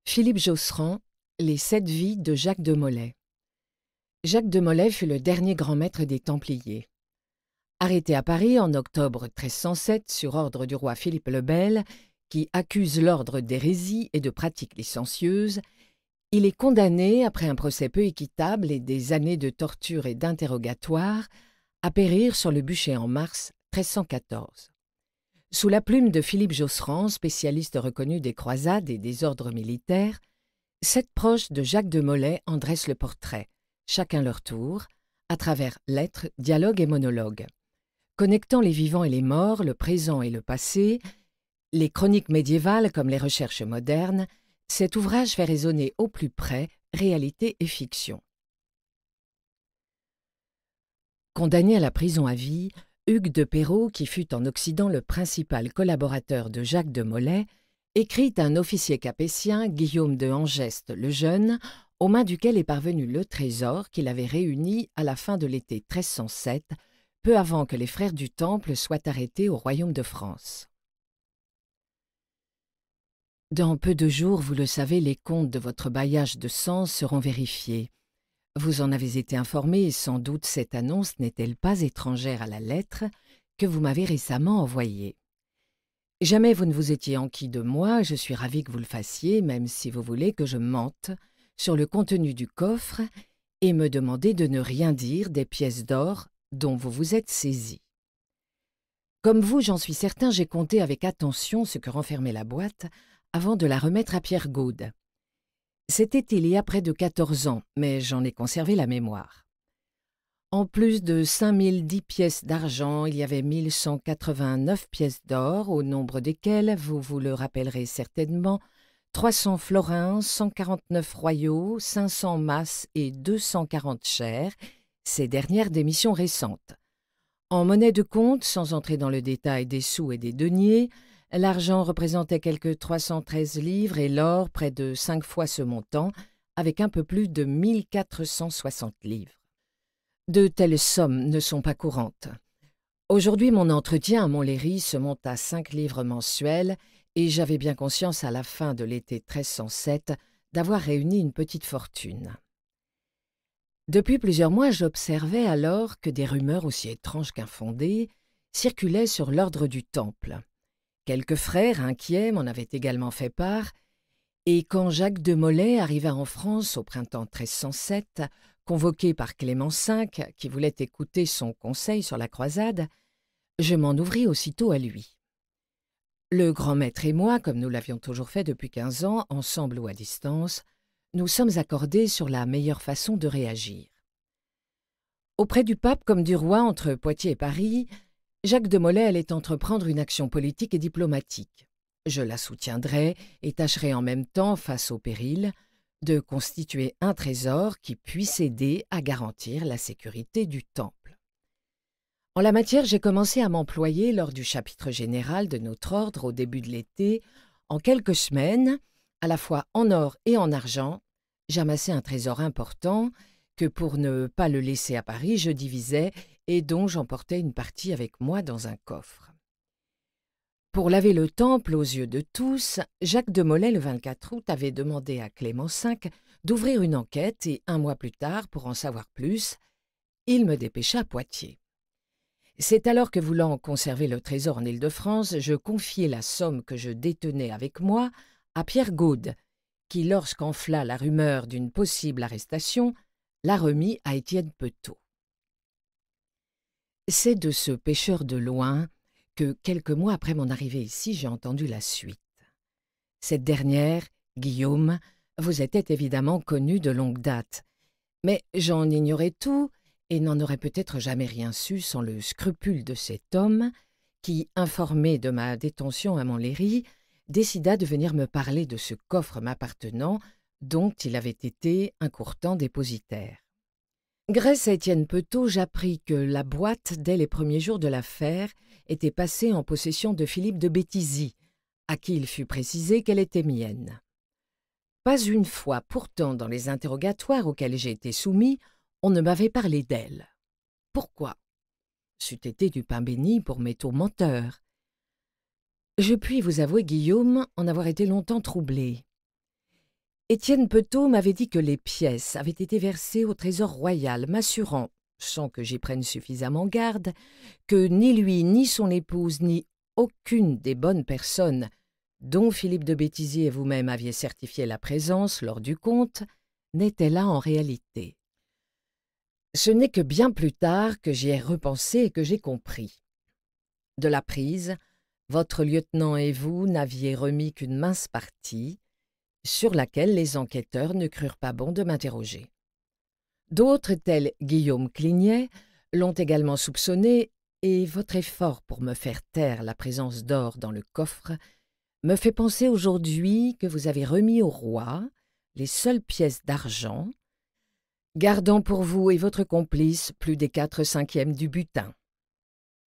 Philippe Josserand, Les 7 vies de Jacques de Molay. Jacques de Molay fut le dernier grand maître des Templiers. Arrêté à Paris en octobre 1307 sur ordre du roi Philippe le Bel, qui accuse l'ordre d'hérésie et de pratiques licencieuses, il est condamné, après un procès peu équitable et des années de torture et d'interrogatoire, à périr sur le bûcher en mars 1314. Sous la plume de Philippe Josserand, spécialiste reconnu des croisades et des ordres militaires, 7 proches de Jacques de Molay en dressent le portrait, chacun leur tour, à travers lettres, dialogues et monologues. Connectant les vivants et les morts, le présent et le passé, les chroniques médiévales comme les recherches modernes, cet ouvrage fait résonner au plus près réalité et fiction. Condamné à la prison à vie, Hugues de Perrot, qui fut en Occident le principal collaborateur de Jacques de Molay, écrit à un officier capétien, Guillaume de Hangest le Jeune, aux mains duquel est parvenu le trésor qu'il avait réuni à la fin de l'été 1307, peu avant que les frères du Temple soient arrêtés au royaume de France. Dans peu de jours, vous le savez, les comptes de votre bailliage de sang seront vérifiés. Vous en avez été informé et sans doute cette annonce n'est-elle pas étrangère à la lettre que vous m'avez récemment envoyée. Jamais vous ne vous étiez enquis de moi, je suis ravi que vous le fassiez, même si vous voulez que je mente sur le contenu du coffre et me demandez de ne rien dire des pièces d'or dont vous vous êtes saisi. Comme vous, j'en suis certain, j'ai compté avec attention ce que renfermait la boîte avant de la remettre à Pierre Gaude. C'était il y a près de 14 ans, mais j'en ai conservé la mémoire. En plus de 5010 pièces d'argent, il y avait 1189 pièces d'or, au nombre desquelles, vous vous le rappellerez certainement, 300 florins, 149 royaux, 500 masses et 240 chers, ces dernières d'émissions récentes. En monnaie de compte, sans entrer dans le détail des sous et des deniers, l'argent représentait quelque 313 livres et l'or près de 5 fois ce montant, avec un peu plus de 1460 livres. De telles sommes ne sont pas courantes. Aujourd'hui, mon entretien à Montlhéry se monte à 5 livres mensuels et j'avais bien conscience à la fin de l'été 1307 d'avoir réuni une petite fortune. Depuis plusieurs mois, j'observais alors que des rumeurs aussi étranges qu'infondées circulaient sur l'ordre du Temple. Quelques frères inquiets m'en avaient également fait part, et quand Jacques de Molay arriva en France au printemps 1307, convoqué par Clément V, qui voulait écouter son conseil sur la croisade, je m'en ouvris aussitôt à lui. Le grand maître et moi, comme nous l'avions toujours fait depuis 15 ans, ensemble ou à distance, nous sommes accordés sur la meilleure façon de réagir. Auprès du pape comme du roi entre Poitiers et Paris, Jacques de Molay allait entreprendre une action politique et diplomatique. Je la soutiendrai et tâcherai en même temps, face au péril, de constituer un trésor qui puisse aider à garantir la sécurité du Temple. En la matière, j'ai commencé à m'employer lors du chapitre général de notre ordre au début de l'été. En quelques semaines, à la fois en or et en argent, j'amassai un trésor important que, pour ne pas le laisser à Paris, je divisais et dont j'emportais une partie avec moi dans un coffre. Pour laver le temple aux yeux de tous, Jacques de Molay, le 24 août, avait demandé à Clément V d'ouvrir une enquête et 1 mois plus tard, pour en savoir plus, il me dépêcha à Poitiers. C'est alors que, voulant conserver le trésor en Île-de-France, je confiai la somme que je détenais avec moi à Pierre Gaude, qui, lorsqu'enfla la rumeur d'une possible arrestation, la remit à Étienne Petot. C'est de ce pêcheur de loin que, quelques mois après mon arrivée ici, j'ai entendu la suite. Cette dernière, Guillaume, vous était évidemment connu de longue date, mais j'en ignorais tout et n'en aurais peut-être jamais rien su sans le scrupule de cet homme qui, informé de ma détention à Montlhéry, décida de venir me parler de ce coffre m'appartenant dont il avait été un court temps dépositaire. Grâce à Étienne Petot, j'appris que la boîte, dès les premiers jours de l'affaire, était passée en possession de Philippe de Béthisy, à qui il fut précisé qu'elle était mienne. Pas une fois, pourtant, dans les interrogatoires auxquels j'ai été soumis, on ne m'avait parlé d'elle. Pourquoi? C'eût été du pain béni pour mes tourmenteurs. Je puis vous avouer, Guillaume, en avoir été longtemps troublé. Étienne Petot m'avait dit que les pièces avaient été versées au Trésor royal, m'assurant, sans que j'y prenne suffisamment garde, que ni lui, ni son épouse, ni aucune des bonnes personnes dont Philippe de Béthizy et vous-même aviez certifié la présence lors du compte, n'étaient là en réalité. Ce n'est que bien plus tard que j'y ai repensé et que j'ai compris. De la prise, votre lieutenant et vous n'aviez remis qu'une mince partie, sur laquelle les enquêteurs ne crurent pas bon de m'interroger. D'autres, tels Guillaume Clignet, l'ont également soupçonné, et votre effort pour me faire taire la présence d'or dans le coffre me fait penser aujourd'hui que vous avez remis au roi les seules pièces d'argent, gardant pour vous et votre complice plus des 4/5 du butin.